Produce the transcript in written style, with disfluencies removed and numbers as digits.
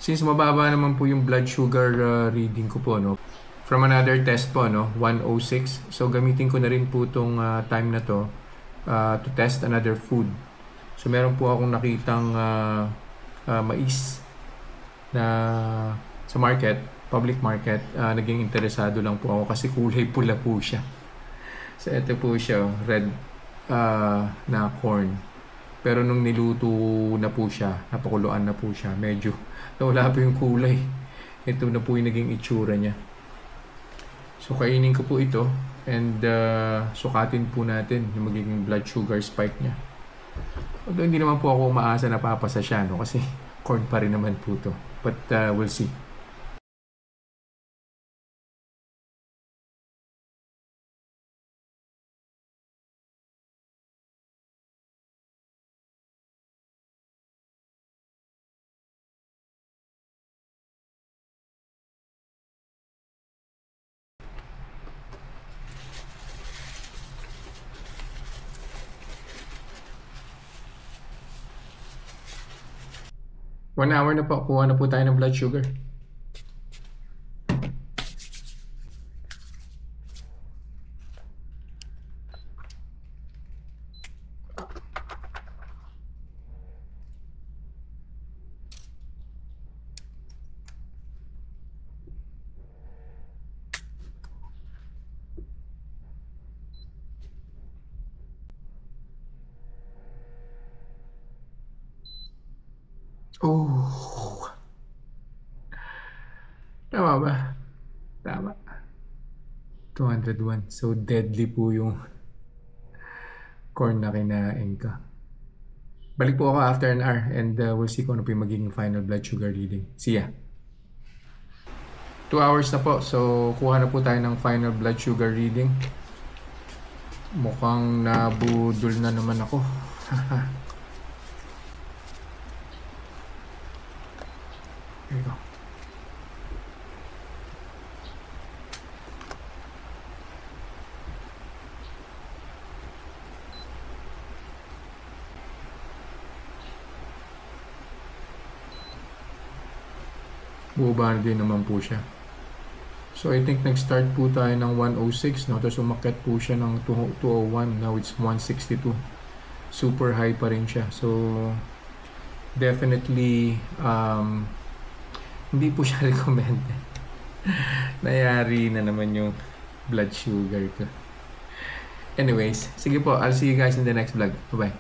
Since mababa naman po yung blood sugar reading ko po, no? From another test po, no? 106. So, gamitin ko na rin po itong time na to test another food. So, meron po akong nakitang mais na sa market, public market. Naging interesado lang po ako kasi kulay pula po siya. So, ito po siya, red na corn. Pero nung niluto na po siya, napakuluan na po siya, medyo nawala po yung kulay. Ito na po yung naging itsura niya. So, kainin ko po ito and sukatin po natin yung magiging blood sugar spike niya. Although hindi naman po ako umaasa na papasa siya, no? Kasi corn pa rin naman po ito. But we'll see. One hour na po. Kuha na po tayo ng blood sugar. Oh. Tama ba? Tama. 201. So deadly po yung corn na kinain ko. Balik po ako after an hour and we'll see kung ano po yung magiging final blood sugar reading. See ya. 2 hours na po. So kuha na po tayo ng final blood sugar reading. Mukhang nabudol na naman ako. There you go. Bumaba din naman po siya. So I think nag-start po tayo ng 106, no? Tapos umakyat po siya ng 201. Now it's 162. Super high pa rin siya. So definitely hindi po siya recommended. Nayari na naman yung blood sugar ko. Anyways, sige po. I'll see you guys in the next vlog. Bye-bye.